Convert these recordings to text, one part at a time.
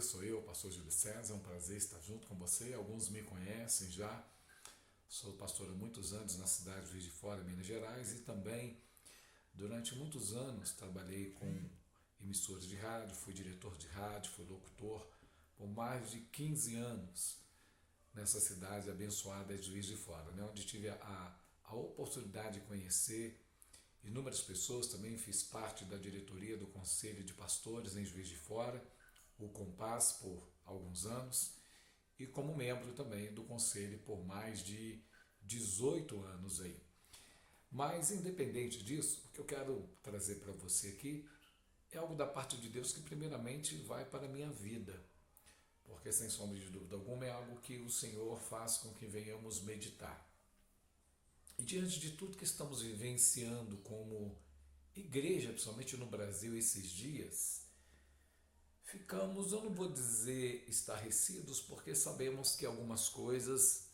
Sou eu, pastor Júlio César, é um prazer estar junto com você. Alguns me conhecem já. Sou pastor há muitos anos na cidade de Juiz de Fora, Minas Gerais, e também durante muitos anos trabalhei com emissoras de rádio, fui diretor de rádio, fui locutor por mais de 15 anos nessa cidade abençoada de Juiz de Fora, né? Onde tive a oportunidade de conhecer inúmeras pessoas. Também fiz parte da diretoria do Conselho de Pastores em Juiz de Fora, o Compass, por alguns anos, e como membro também do Conselho por mais de 18 anos aí. Mas, independente disso, o que eu quero trazer para você aqui é algo da parte de Deus que primeiramente vai para a minha vida, porque sem sombra de dúvida alguma é algo que o Senhor faz com que venhamos meditar. E diante de tudo que estamos vivenciando como igreja, principalmente no Brasil esses dias, ficamos, eu não vou dizer estarrecidos, porque sabemos que algumas coisas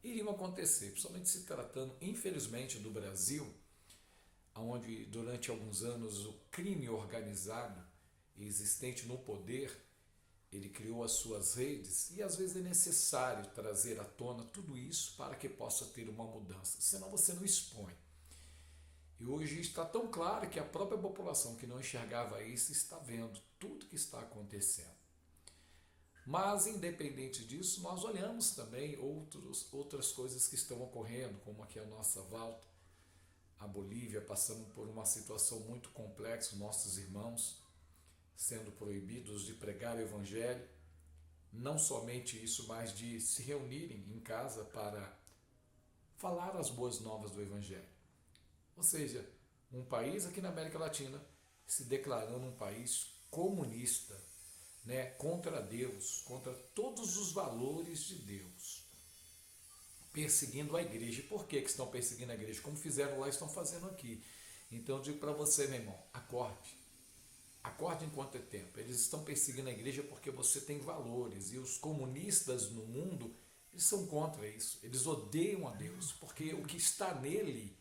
iriam acontecer, principalmente se tratando, infelizmente, do Brasil, onde durante alguns anos o crime organizado existente no poder, ele criou as suas redes, e às vezes é necessário trazer à tona tudo isso para que possa ter uma mudança, senão você não expõe. E hoje está tão claro que a própria população que não enxergava isso está vendo tudo que está acontecendo. Mas, independente disso, nós olhamos também outras coisas que estão ocorrendo, como aqui a nossa volta, a Bolívia, passando por uma situação muito complexa, nossos irmãos sendo proibidos de pregar o Evangelho, não somente isso, mas de se reunirem em casa para falar as boas novas do Evangelho. Ou seja, um país aqui na América Latina se declarando um país comunista, né, contra Deus, contra todos os valores de Deus, perseguindo a igreja. E por que estão perseguindo a igreja? Como fizeram lá, estão fazendo aqui. Então eu digo para você, meu irmão, acorde enquanto é tempo. Eles estão perseguindo a igreja porque você tem valores, e os comunistas no mundo, eles são contra isso, eles odeiam a Deus, porque o que está nele,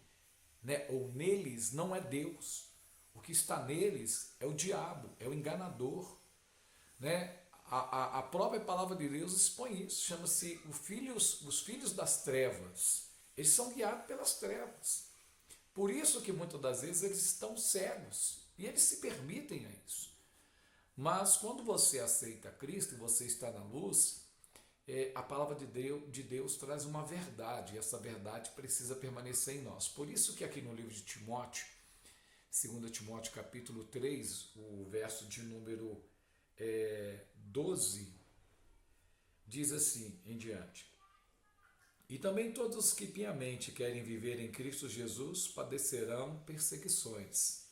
né, ou neles, não é Deus. O que está neles é o diabo, é o enganador, né? A própria palavra de Deus expõe isso, chama-se os filhos das trevas. Eles são guiados pelas trevas. Por isso que muitas das vezes eles estão cegos e eles se permitem a isso. Mas quando você aceita Cristo e você está na luz, a palavra de Deus traz uma verdade, e essa verdade precisa permanecer em nós. Por isso que aqui no livro de Timóteo, 2 Timóteo capítulo 3, o verso de número 12, diz assim em diante: e também todos que piamente querem viver em Cristo Jesus padecerão perseguições.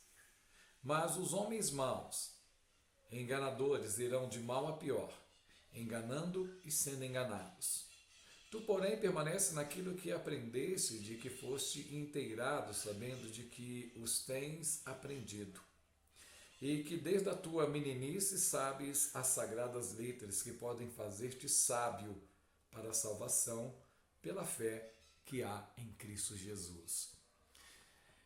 Mas os homens maus, enganadores, irão de mal a pior, enganando e sendo enganados. Tu, porém, permanece naquilo que aprendeste, de que foste inteirado, sabendo de que os tens aprendido, e que desde a tua meninice sabes as sagradas letras, que podem fazer-te sábio para a salvação pela fé que há em Cristo Jesus.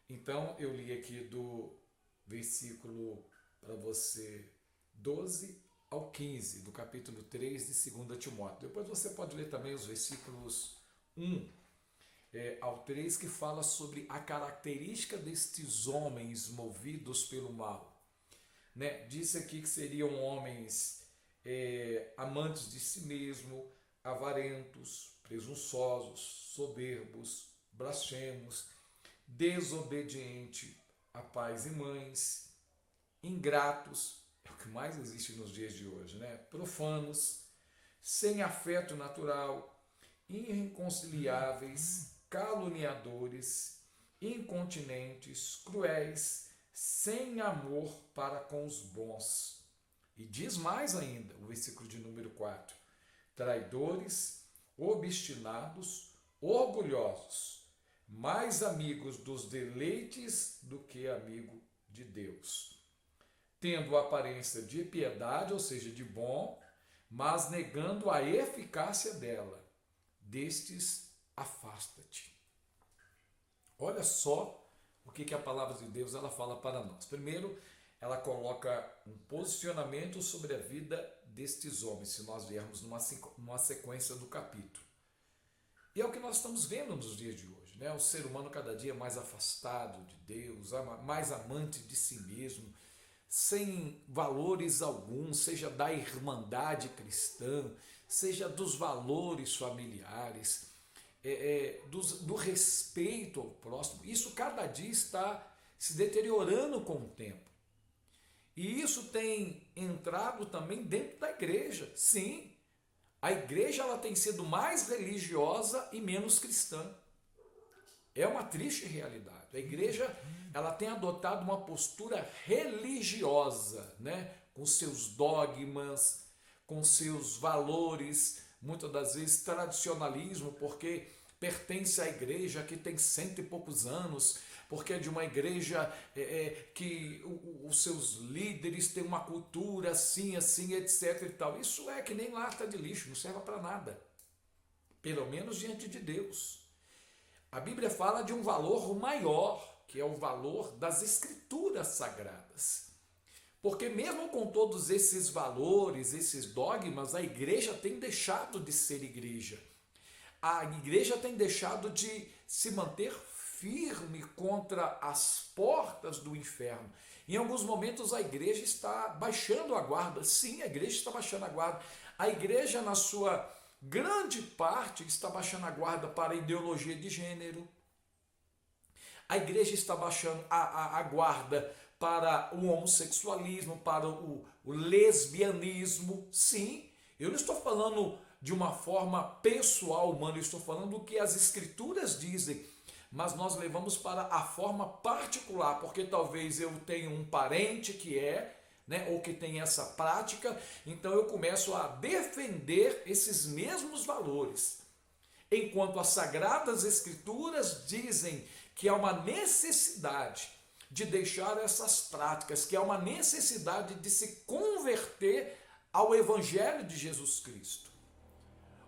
Então, eu li aqui do versículo para você 12 ao 15, do capítulo 3 de 2 Timóteo. Depois você pode ler também os versículos 1 ao 3, que fala sobre a característica destes homens movidos pelo mal. Né? Diz aqui que seriam homens amantes de si mesmo, avarentos, presunçosos, soberbos, blasfemos, desobedientes a pais e mães, ingratos, é o que mais existe nos dias de hoje, né? Profanos, sem afeto natural, irreconciliáveis, caluniadores, incontinentes, cruéis, sem amor para com os bons. E diz mais ainda, o versículo de número 4, traidores, obstinados, orgulhosos, mais amigos dos deleites do que amigo de Deus, tendo aparência de piedade, ou seja, de bom, mas negando a eficácia dela. Destes, afasta-te. Olha só o que a palavra de Deus ela fala para nós. Primeiro, ela coloca um posicionamento sobre a vida destes homens, se nós viermos numa sequência do capítulo. E é o que nós estamos vendo nos dias de hoje, né? O ser humano cada dia mais afastado de Deus, mais amante de si mesmo, sem valores algum, seja da irmandade cristã, seja dos valores familiares, do respeito ao próximo. Isso cada dia está se deteriorando com o tempo. E isso tem entrado também dentro da igreja. Sim, a igreja ela tem sido mais religiosa e menos cristã. É uma triste realidade. A igreja ela tem adotado uma postura religiosa, né? Com seus dogmas, com seus valores, muitas das vezes tradicionalismo, porque pertence à igreja que tem 100 e poucos anos, porque é de uma igreja que os seus líderes têm uma cultura assim, assim, etc. e tal. Isso é que nem lata de lixo, não serve para nada, pelo menos diante de Deus. A Bíblia fala de um valor maior, que é o valor das Escrituras Sagradas. Porque mesmo com todos esses valores, esses dogmas, a igreja tem deixado de ser igreja. A igreja tem deixado de se manter firme contra as portas do inferno. Em alguns momentos a igreja está baixando a guarda. Sim, a igreja está baixando a guarda. A igreja, na sua grande parte, está baixando a guarda para a ideologia de gênero. A igreja está baixando a guarda para o homossexualismo, para o lesbianismo. Sim, eu não estou falando de uma forma pessoal humana, eu estou falando do que as escrituras dizem, mas nós levamos para a forma particular, porque talvez eu tenha um parente que né, ou que tem essa prática, então eu começo a defender esses mesmos valores. Enquanto as Sagradas Escrituras dizem que há uma necessidade de deixar essas práticas, que há uma necessidade de se converter ao Evangelho de Jesus Cristo.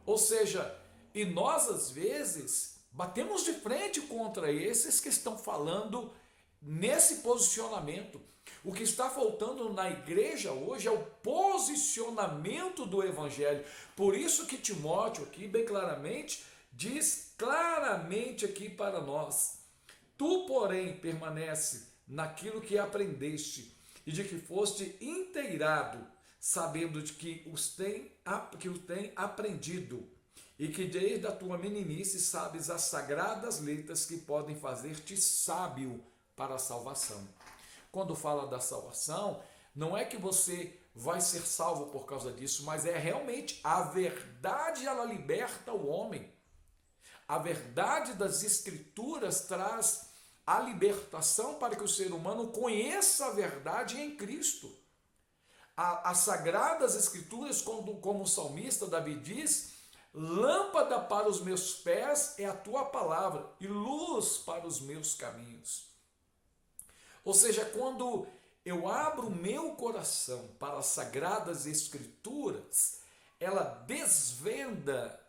Ou seja, e nós às vezes batemos de frente contra esses que estão falando nesse posicionamento. O que está faltando na igreja hoje é o posicionamento do Evangelho. Por isso que Timóteo aqui bem claramente diz claramente aqui para nós: tu, porém, permanece naquilo que aprendeste e de que foste inteirado, sabendo de que o tem aprendido, e que desde a tua meninice sabes as sagradas letras que podem fazer-te sábio para a salvação. Quando fala da salvação, não é que você vai ser salvo por causa disso, mas é realmente a verdade, ela liberta o homem. A verdade das Escrituras traz a libertação para que o ser humano conheça a verdade em Cristo. As Sagradas Escrituras, como o salmista Davi diz, lâmpada para os meus pés é a tua palavra e luz para os meus caminhos. Ou seja, quando eu abro o meu coração para as Sagradas Escrituras, ela desvenda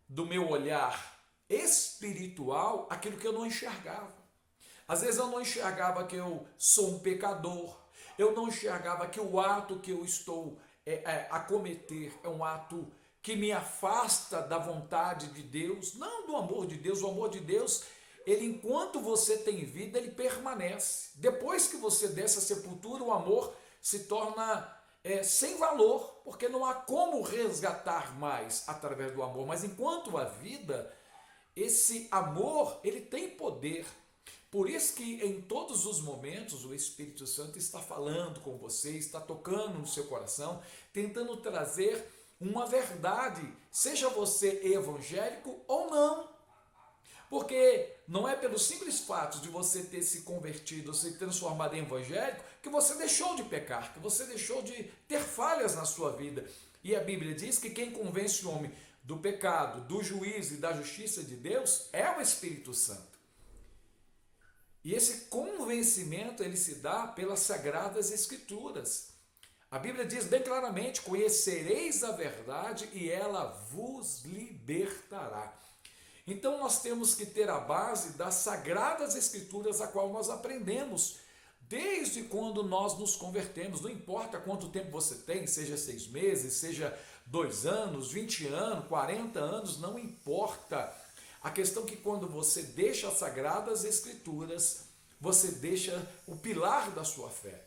do meu olhar espiritual aquilo que eu não enxergava. Às vezes eu não enxergava que eu sou um pecador, eu não enxergava que o ato que eu estou a cometer é um ato que me afasta da vontade de Deus, não do amor de Deus. O amor de Deus, ele, enquanto você tem vida, ele permanece. Depois que você desce a sepultura, o amor se torna sem valor, porque não há como resgatar mais através do amor. Mas enquanto há vida, esse amor, ele tem poder. Por isso que em todos os momentos o Espírito Santo está falando com você, está tocando no seu coração, tentando trazer uma verdade, seja você evangélico ou não. Porque não é pelo simples fato de você ter se convertido, se transformado em evangélico, que você deixou de pecar, que você deixou de ter falhas na sua vida. E a Bíblia diz que quem convence o homem do pecado, do juízo e da justiça de Deus é o Espírito Santo. E esse convencimento ele se dá pelas Sagradas Escrituras. A Bíblia diz bem claramente: conhecereis a verdade e ela vos libertará. Então nós temos que ter a base das Sagradas Escrituras, a qual nós aprendemos desde quando nós nos convertemos. Não importa quanto tempo você tem, seja 6 meses, seja 2 anos, 20 anos, 40 anos, não importa. A questão é que quando você deixa as Sagradas Escrituras, você deixa o pilar da sua fé.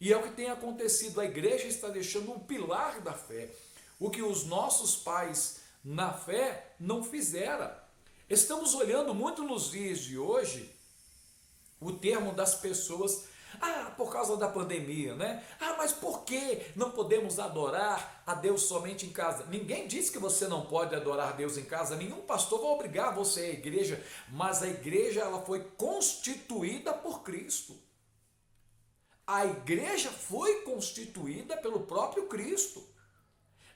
E é o que tem acontecido, a igreja está deixando o pilar da fé, o que os nossos pais na fé não fizeram. Estamos olhando muito nos dias de hoje o termo das pessoas, por causa da pandemia, né? Mas por que não podemos adorar a Deus somente em casa? Ninguém disse que você não pode adorar a Deus em casa, nenhum pastor vai obrigar você à igreja, mas a igreja ela foi constituída por Cristo. A igreja foi constituída pelo próprio Cristo.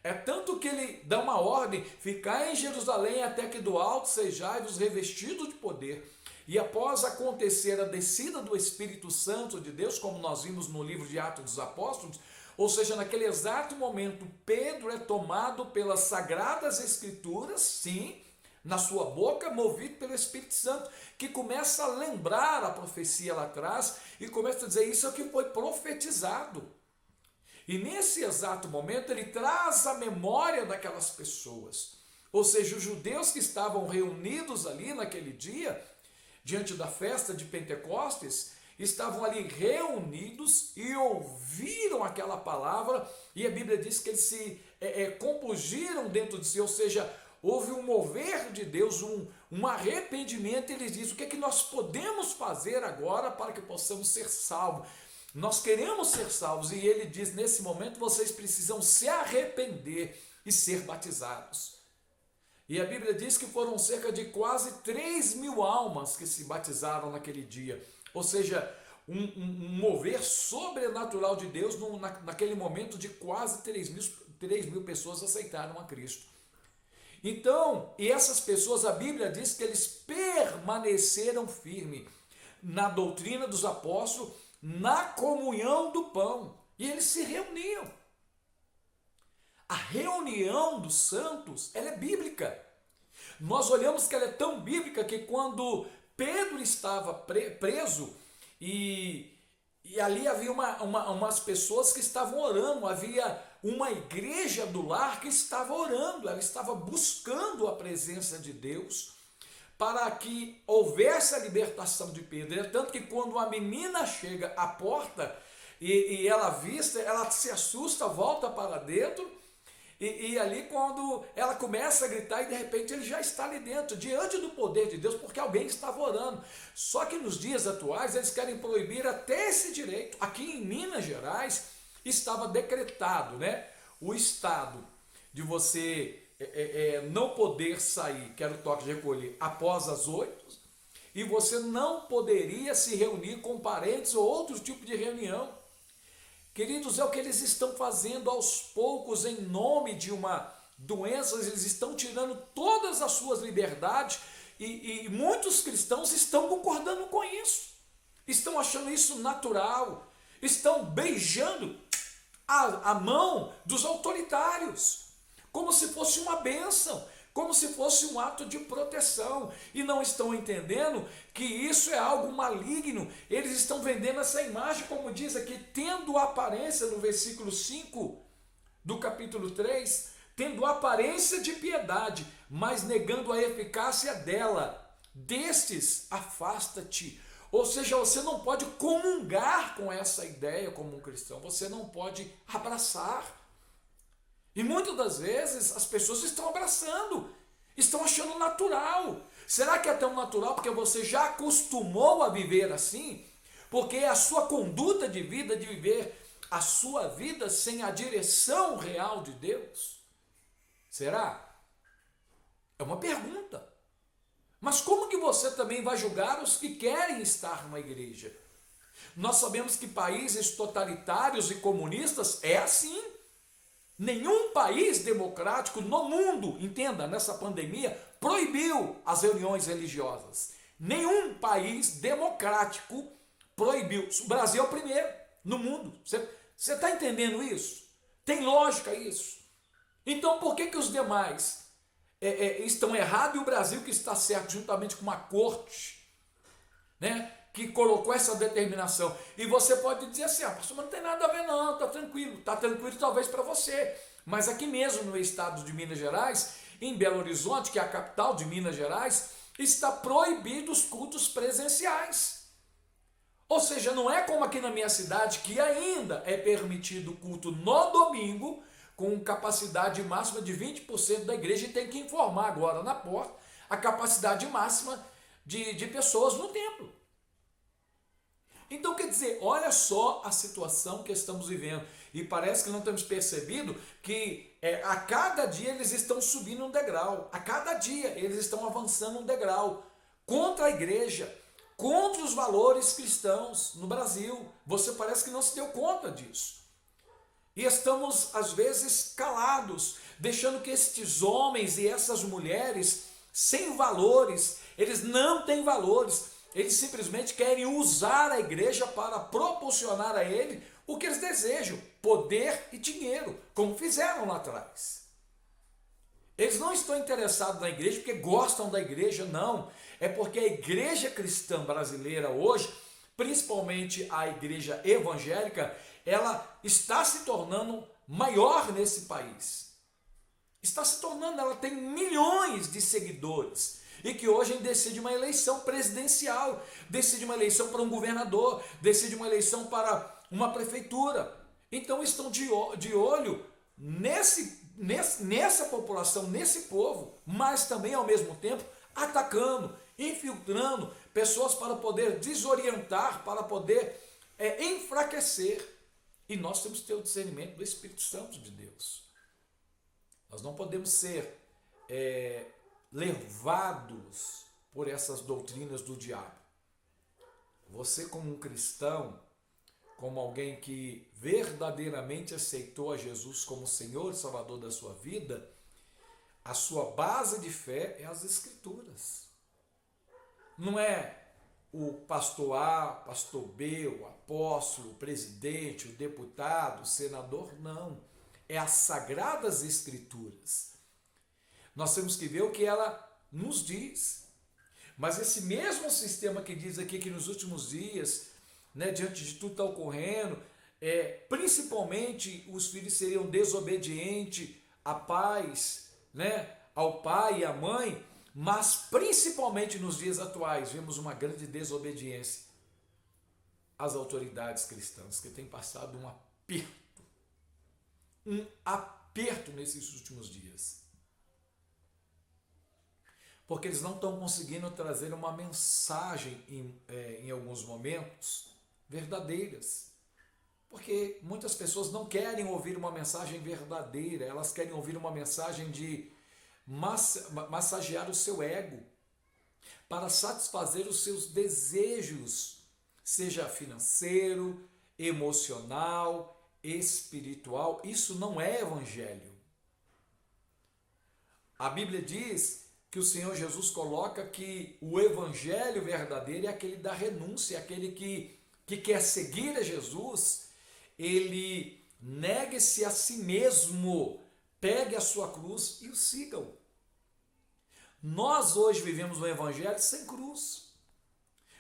É tanto que ele dá uma ordem, ficai em Jerusalém até que do alto sejais revestidos de poder. E após acontecer a descida do Espírito Santo de Deus, como nós vimos no livro de Atos dos Apóstolos, ou seja, naquele exato momento, Pedro é tomado pelas Sagradas Escrituras, sim, na sua boca, movido pelo Espírito Santo, que começa a lembrar a profecia lá atrás e começa a dizer, isso é o que foi profetizado. E nesse exato momento ele traz a memória daquelas pessoas, ou seja, os judeus que estavam reunidos ali naquele dia, diante da festa de Pentecostes, estavam ali reunidos e ouviram aquela palavra, e a Bíblia diz que eles se compungiram dentro de si, ou seja, houve um mover de Deus, um arrependimento, e eles dizem, o que é que nós podemos fazer agora para que possamos ser salvos? Nós queremos ser salvos, e ele diz, nesse momento vocês precisam se arrepender e ser batizados. E a Bíblia diz que foram cerca de quase 3.000 almas que se batizaram naquele dia. Ou seja, um mover sobrenatural de Deus naquele momento de quase 3.000 pessoas aceitaram a Cristo. Então, e essas pessoas, a Bíblia diz que eles permaneceram firmes na doutrina dos apóstolos, na comunhão do pão. E eles se reuniam. A reunião dos santos, ela é bíblica. Nós olhamos que ela é tão bíblica que quando Pedro estava preso e ali havia umas pessoas que estavam orando, havia uma igreja do lar que estava orando, ela estava buscando a presença de Deus para que houvesse a libertação de Pedro. É tanto que quando a menina chega à porta e ela avista, ela se assusta, volta para dentro. E ali quando ela começa a gritar e de repente ele já está ali dentro, diante do poder de Deus, porque alguém estava orando. Só que nos dias atuais eles querem proibir até esse direito. Aqui em Minas Gerais estava decretado, né, o estado de você não poder sair, que era o toque de recolher, após as 8, e você não poderia se reunir com parentes ou outro tipo de reunião. Queridos, é o que eles estão fazendo aos poucos em nome de uma doença, eles estão tirando todas as suas liberdades e muitos cristãos estão concordando com isso, estão achando isso natural, estão beijando a mão dos autoritários, como se fosse uma bênção, como se fosse um ato de proteção, e não estão entendendo que isso é algo maligno. Eles estão vendendo essa imagem, como diz aqui, tendo aparência, no versículo 5 do capítulo 3, tendo aparência de piedade, mas negando a eficácia dela. Destes, afasta-te. Ou seja, você não pode comungar com essa ideia como um cristão, você não pode abraçar. E muitas das vezes as pessoas estão abraçando, estão achando natural. Será que é tão natural porque você já acostumou a viver assim? Porque é a sua conduta de vida, de viver a sua vida sem a direção real de Deus? Será? É uma pergunta. Mas como que você também vai julgar os que querem estar numa igreja? Nós sabemos que países totalitários e comunistas é assim. Nenhum país democrático no mundo, entenda, nessa pandemia, proibiu as reuniões religiosas. Nenhum país democrático proibiu. O Brasil é o primeiro no mundo. Você está entendendo isso? Tem lógica isso? Então por que os demais estão errados e o Brasil que está certo, juntamente com uma corte, né, que colocou essa determinação. E você pode dizer assim, pastor, mas não tem nada a ver não, está tranquilo. Está tranquilo talvez para você. Mas aqui mesmo no estado de Minas Gerais, em Belo Horizonte, que é a capital de Minas Gerais, está proibido os cultos presenciais. Ou seja, não é como aqui na minha cidade, que ainda é permitido o culto no domingo, com capacidade máxima de 20% da igreja, e tem que informar agora na porta a capacidade máxima de pessoas no templo. Então, quer dizer, olha só a situação que estamos vivendo. E parece que não temos percebido que a cada dia eles estão subindo um degrau. A cada dia eles estão avançando um degrau contra a igreja, contra os valores cristãos no Brasil. Você parece que não se deu conta disso. E estamos, às vezes, calados, deixando que estes homens e essas mulheres sem valores, eles não têm valores, eles simplesmente querem usar a igreja para proporcionar a ele o que eles desejam, poder e dinheiro, como fizeram lá atrás. Eles não estão interessados na igreja porque gostam da igreja, não. É porque a igreja cristã brasileira hoje, principalmente a igreja evangélica, ela está se tornando maior nesse país. Está se tornando, ela tem milhões de seguidores. E que hoje decide uma eleição presidencial, decide uma eleição para um governador, decide uma eleição para uma prefeitura. Então estão de olho nessa população, nesse povo, mas também ao mesmo tempo atacando, infiltrando pessoas para poder desorientar, para poder enfraquecer. E nós temos que ter o discernimento do Espírito Santo de Deus. Nós não podemos ser levados por essas doutrinas do diabo. Você, como um cristão, como alguém que verdadeiramente aceitou a Jesus como Senhor e Salvador da sua vida, a sua base de fé é as Escrituras. Não é o pastor A, pastor B, o apóstolo, o presidente, o deputado, o senador, não. É as Sagradas Escrituras. Nós temos que ver o que ela nos diz. Mas esse mesmo sistema que diz aqui que nos últimos dias, diante de tudo que está ocorrendo, principalmente os filhos seriam desobedientes a pais, ao pai e à mãe, mas principalmente nos dias atuais vemos uma grande desobediência às autoridades cristãs, que tem passado um aperto nesses últimos dias. Porque eles não estão conseguindo trazer uma mensagem em alguns momentos verdadeiras. Porque muitas pessoas não querem ouvir uma mensagem verdadeira, elas querem ouvir uma mensagem de massagear o seu ego, para satisfazer os seus desejos, seja financeiro, emocional, espiritual. Isso não é evangelho. A Bíblia diz que o Senhor Jesus coloca que o evangelho verdadeiro é aquele da renúncia, aquele que quer seguir a Jesus, ele negue-se a si mesmo, pegue a sua cruz e o sigam. Nós hoje vivemos um evangelho sem cruz.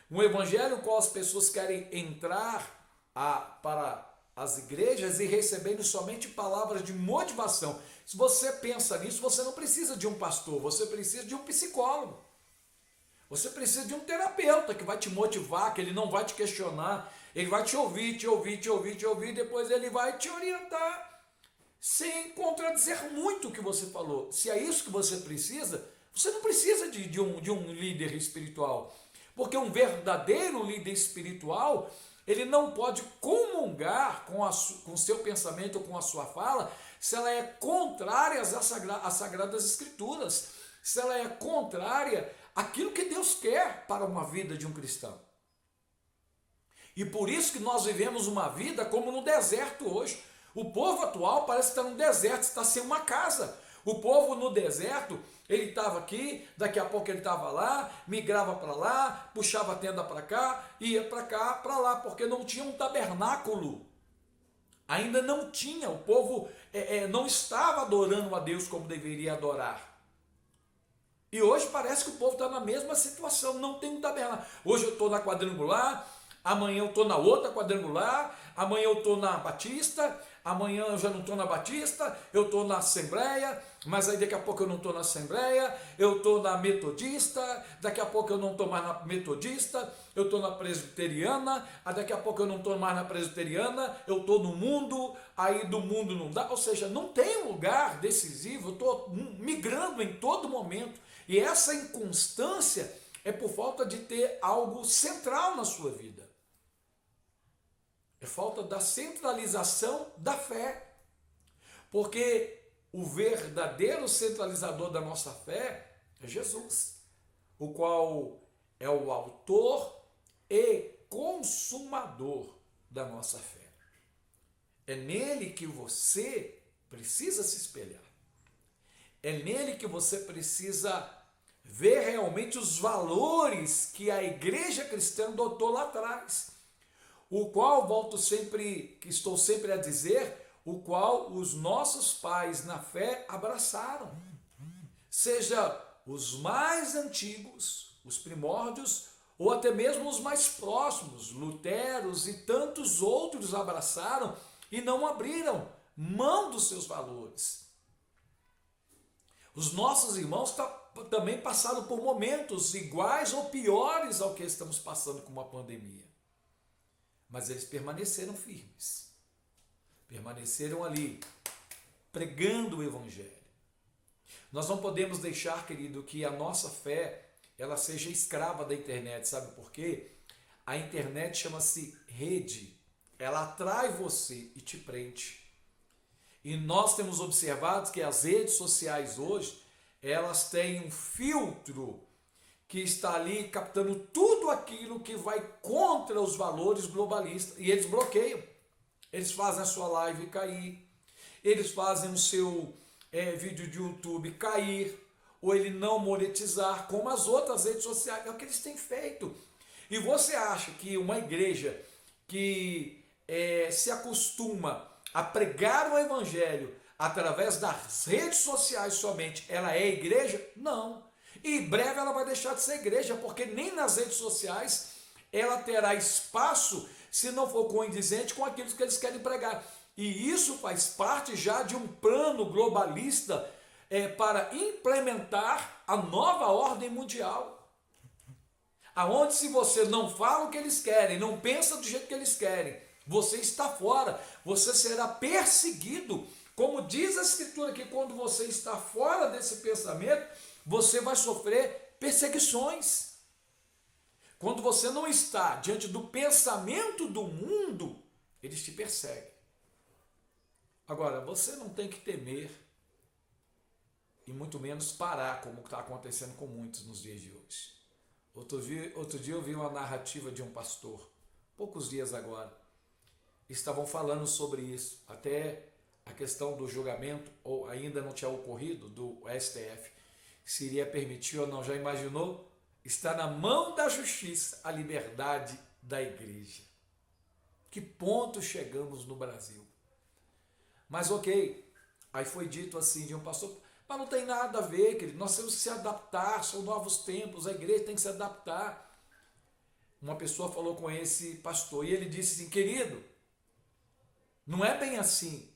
Um evangelho no qual as pessoas querem entrar para as igrejas e receberem somente palavras de motivação. Se você pensa nisso, você não precisa de um pastor, você precisa de um psicólogo. Você precisa de um terapeuta que vai te motivar, que ele não vai te questionar, ele vai te ouvir, depois ele vai te orientar, sem contradizer muito o que você falou. Se é isso que você precisa, você não precisa de um líder espiritual. Porque um verdadeiro líder espiritual, ele não pode comungar com o seu pensamento ou com a sua fala, se ela é contrária às Sagradas Escrituras, se ela é contrária àquilo que Deus quer para uma vida de um cristão. E por isso que nós vivemos uma vida como no deserto hoje. O povo atual parece estar no deserto, está sem uma casa. O povo no deserto, ele estava aqui, daqui a pouco ele estava lá, migrava para lá, puxava a tenda para cá, ia para cá, para lá, porque não tinha um tabernáculo. Ainda não tinha, o povo não estava adorando a Deus como deveria adorar. E hoje parece que o povo está na mesma situação, não tem tabela. Hoje eu estou na quadrangular, amanhã eu estou na outra quadrangular, amanhã eu estou na Batista, amanhã eu já não estou na Batista, eu estou na Assembleia, mas aí daqui a pouco eu não estou na Assembleia, eu estou na Metodista, daqui a pouco eu não estou mais na Metodista, eu estou na Presbiteriana, daqui a pouco eu não estou mais na Presbiteriana, eu estou no mundo, aí do mundo não dá, ou seja, não tem um lugar decisivo, eu estou migrando em todo momento, e essa inconstância é por falta de ter algo central na sua vida. É falta da centralização da fé. Porque o verdadeiro centralizador da nossa fé é Jesus, o qual é o autor e consumador da nossa fé. É nele que você precisa se espelhar. É nele que você precisa ver realmente os valores que a igreja cristã adotou lá atrás. O qual, estou sempre a dizer, o qual os nossos pais na fé abraçaram. Seja os mais antigos, os primórdios, ou até mesmo os mais próximos, Luteros e tantos outros abraçaram e não abriram mão dos seus valores. Os nossos irmãos também passaram por momentos iguais ou piores ao que estamos passando com uma pandemia. Mas eles permaneceram firmes, permaneceram ali, pregando o Evangelho. Nós não podemos deixar, querido, que a nossa fé ela seja escrava da internet, sabe por quê? A internet chama-se rede, ela atrai você e te prende. E nós temos observado que as redes sociais hoje, elas têm um filtro que está ali captando tudo aquilo que vai contra os valores globalistas. E eles bloqueiam. Eles fazem a sua live cair. Eles fazem o seu vídeo de YouTube cair. Ou ele não monetizar, como as outras redes sociais. É o que eles têm feito. E você acha que uma igreja que se acostuma a pregar o evangelho através das redes sociais somente, ela é igreja? Não. E em breve ela vai deixar de ser igreja, porque nem nas redes sociais ela terá espaço, se não for condizente com aquilo que eles querem pregar. E isso faz parte já de um plano globalista para implementar a nova ordem mundial. Aonde se você não fala o que eles querem, não pensa do jeito que eles querem, você está fora, você será perseguido. Como diz a Escritura que quando você está fora desse pensamento, você vai sofrer perseguições. Quando você não está diante do pensamento do mundo, eles te perseguem. Agora, você não tem que temer e muito menos parar, como está acontecendo com muitos nos dias de hoje. Outro dia eu vi uma narrativa de um pastor, poucos dias agora, estavam falando sobre isso, até a questão do julgamento, ou ainda não tinha ocorrido, do STF, se iria permitir ou não. Já imaginou? Está na mão da justiça a liberdade da igreja. Que ponto chegamos no Brasil? Mas ok, aí foi dito assim de um pastor, mas não tem nada a ver, querido, nós temos que se adaptar, são novos tempos, a igreja tem que se adaptar. Uma pessoa falou com esse pastor e ele disse assim, querido, não é bem assim.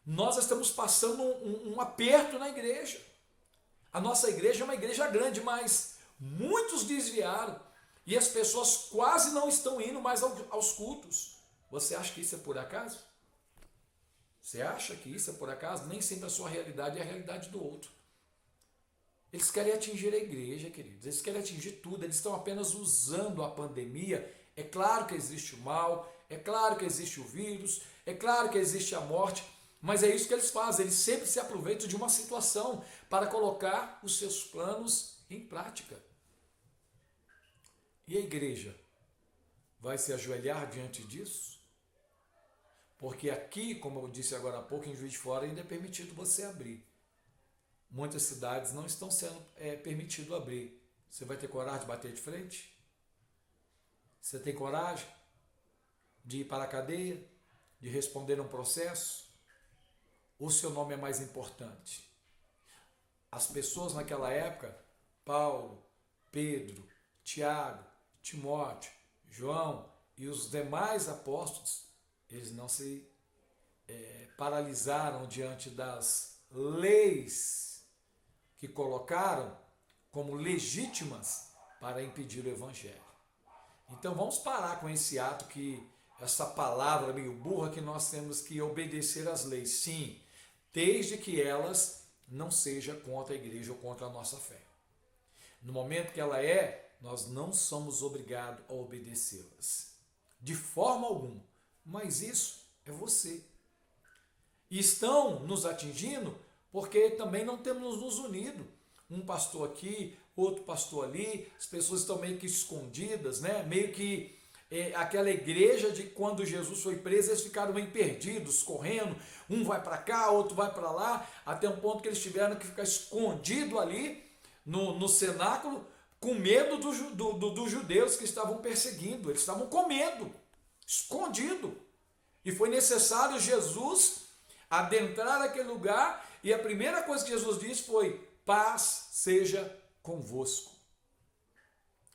Nós estamos passando um aperto na igreja. A nossa igreja é uma igreja grande, mas muitos desviaram e as pessoas quase não estão indo mais aos cultos. Você acha que isso é por acaso? Você acha que isso é por acaso? Nem sempre a sua realidade é a realidade do outro. Eles querem atingir a igreja, queridos. Eles querem atingir tudo. Eles estão apenas usando a pandemia. É claro que existe o mal, é claro que existe o vírus, é claro que existe a morte, mas é isso que eles fazem. Eles sempre se aproveitam de uma situação para colocar os seus planos em prática. E a igreja vai se ajoelhar diante disso? Porque aqui, como eu disse agora há pouco, em Juiz de Fora ainda é permitido você abrir. Muitas cidades não estão sendo permitido abrir. Você vai ter coragem de bater de frente? Você tem coragem de ir para a cadeia? De responder um processo? Ou seu nome é mais importante? As pessoas naquela época Paulo, Pedro, Tiago, Timóteo, João e os demais apóstolos, eles não se paralisaram diante das leis que colocaram como legítimas para impedir o evangelho. Então vamos parar com esse ato essa palavra meio burra que nós temos que obedecer às leis. Sim, desde que elas não sejam contra a igreja ou contra a nossa fé. No momento que ela nós não somos obrigados a obedecê-las. De forma alguma. Mas isso é você. E estão nos atingindo porque também não temos nos unido. Um pastor aqui, outro pastor ali, as pessoas estão meio que escondidas, né? Meio que aquela igreja de quando Jesus foi preso, eles ficaram meio perdidos, correndo, um vai para cá, outro vai para lá, até um ponto que eles tiveram que ficar escondido ali no cenáculo, com medo dos judeus que estavam perseguindo, eles estavam com medo, escondido. E foi necessário Jesus adentrar aquele lugar, e a primeira coisa que Jesus disse foi: paz seja convosco.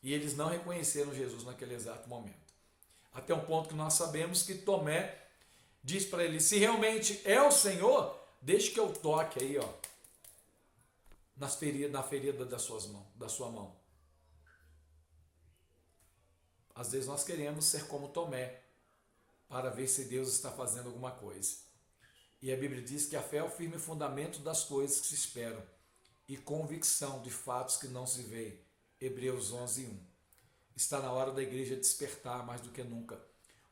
E eles não reconheceram Jesus naquele exato momento. Até um ponto que nós sabemos que Tomé diz para ele: se realmente é o Senhor, deixe que eu toque aí, ó, na ferida da sua mão. Às vezes nós queremos ser como Tomé, para ver se Deus está fazendo alguma coisa. E a Bíblia diz que a fé é o firme fundamento das coisas que se esperam e convicção de fatos que não se veem. Hebreus 11:1. Está na hora da igreja despertar mais do que nunca.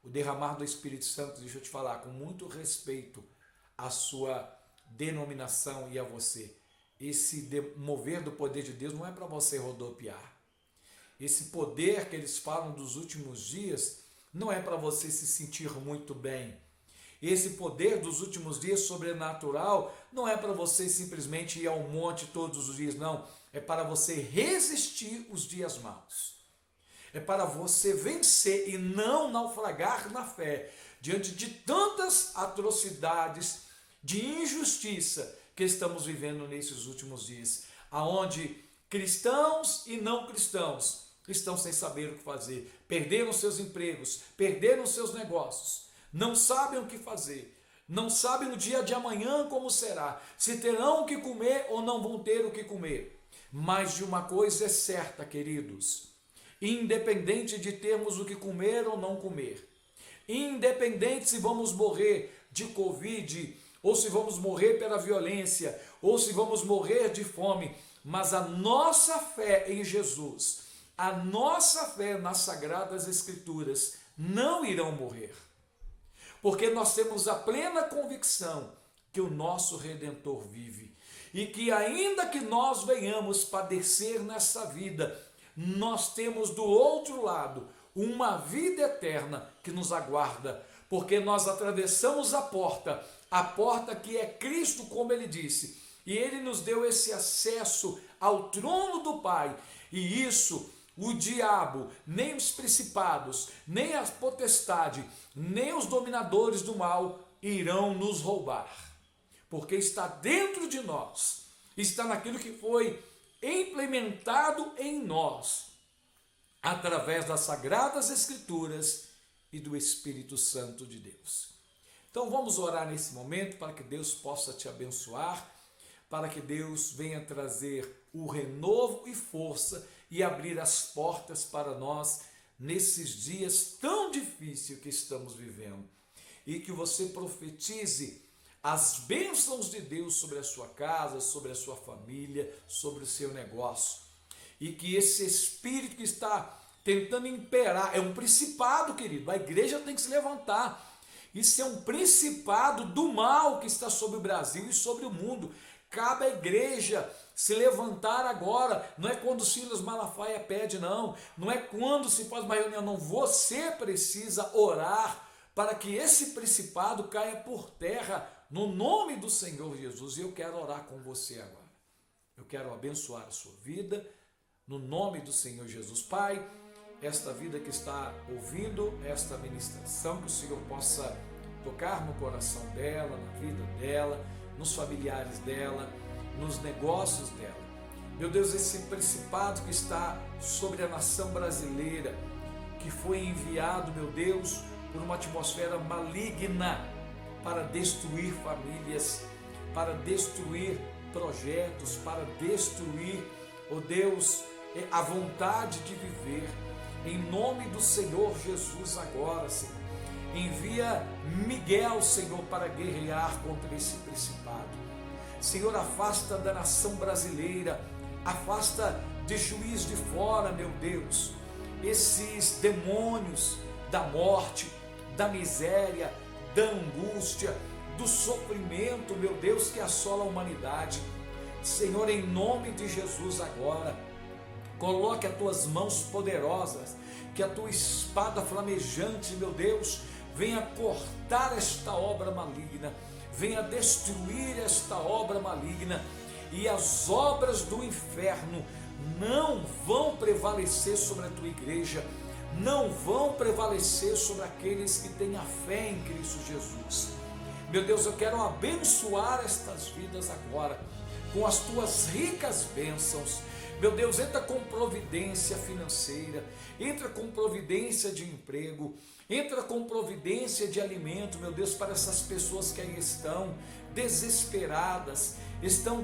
O derramar do Espírito Santo, deixa eu te falar, com muito respeito à sua denominação e a você. Esse mover do poder de Deus não é para você rodopiar. Esse poder que eles falam dos últimos dias não é para você se sentir muito bem. Esse poder dos últimos dias sobrenatural não é para você simplesmente ir ao monte todos os dias, não. É para você resistir os dias maus. É para você vencer e não naufragar na fé diante de tantas atrocidades, de injustiça que estamos vivendo nesses últimos dias, aonde cristãos e não cristãos estão sem saber o que fazer, perderam seus empregos, perderam seus negócios, não sabem o que fazer, não sabem o dia de amanhã como será, se terão o que comer ou não vão ter o que comer. Mas de uma coisa é certa, queridos, independente de termos o que comer ou não comer, independente se vamos morrer de Covid, ou se vamos morrer pela violência, ou se vamos morrer de fome, mas a nossa fé em Jesus, a nossa fé nas Sagradas Escrituras não irão morrer. Porque nós temos a plena convicção que o nosso Redentor vive. E que ainda que nós venhamos padecer nessa vida, nós temos do outro lado uma vida eterna que nos aguarda. Porque nós atravessamos a porta que é Cristo, como ele disse. E ele nos deu esse acesso ao trono do Pai. E isso, o diabo, nem os principados, nem a potestade, nem os dominadores do mal irão nos roubar. Porque está dentro de nós, está naquilo que foi implementado em nós, através das Sagradas Escrituras e do Espírito Santo de Deus. Então vamos orar nesse momento para que Deus possa te abençoar, para que Deus venha trazer o renovo e força e abrir as portas para nós nesses dias tão difíceis que estamos vivendo. E que você profetize as bênçãos de Deus sobre a sua casa, sobre a sua família, sobre o seu negócio. E que esse espírito que está tentando imperar, é um principado, querido, a igreja tem que se levantar. Isso é um principado do mal que está sobre o Brasil e sobre o mundo. Cabe à igreja se levantar agora. Não é quando Silas Malafaia pede, não. Não é quando se faz uma reunião, não. Você precisa orar para que esse principado caia por terra no nome do Senhor Jesus. E eu quero orar com você agora. Eu quero abençoar a sua vida no nome do Senhor Jesus. Pai, esta vida que está ouvindo esta ministração, que o Senhor possa tocar no coração dela, na vida dela, nos familiares dela, nos negócios dela. Meu Deus, esse principado que está sobre a nação brasileira, que foi enviado, meu Deus, por uma atmosfera maligna para destruir famílias, para destruir projetos, para destruir, oh Deus, a vontade de viver. Em nome do Senhor Jesus agora, Senhor, envia Miguel, Senhor, para guerrear contra esse principado. Senhor, afasta da nação brasileira, afasta de Juiz de Fora, meu Deus, esses demônios da morte, da miséria, da angústia, do sofrimento, meu Deus, que assola a humanidade. Senhor, em nome de Jesus agora, coloque as tuas mãos poderosas, que a tua espada flamejante, meu Deus, venha cortar esta obra maligna, venha destruir esta obra maligna, e as obras do inferno não vão prevalecer sobre a tua igreja, não vão prevalecer sobre aqueles que têm a fé em Cristo Jesus. Meu Deus, eu quero abençoar estas vidas agora, com as tuas ricas bênçãos. Meu Deus, entra com providência financeira, entra com providência de emprego, entra com providência de alimento, meu Deus, para essas pessoas que aí estão desesperadas, estão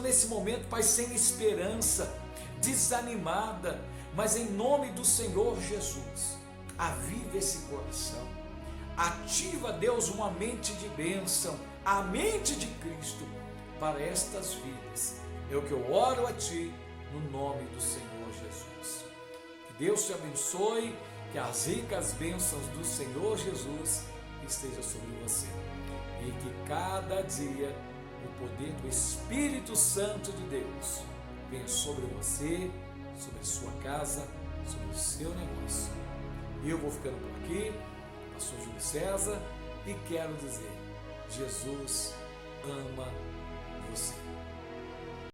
nesse momento, Pai, sem esperança, desanimada, mas em nome do Senhor Jesus, aviva esse coração, ativa, Deus, uma mente de bênção, a mente de Cristo para estas vidas. É o que eu oro a Ti, no nome do Senhor Jesus. Que Deus te abençoe, que as ricas bênçãos do Senhor Jesus estejam sobre você. E que cada dia o poder do Espírito Santo de Deus venha sobre você, sobre a sua casa, sobre o seu negócio. Eu vou ficando por aqui, pastor Júlio César, e quero dizer, Jesus ama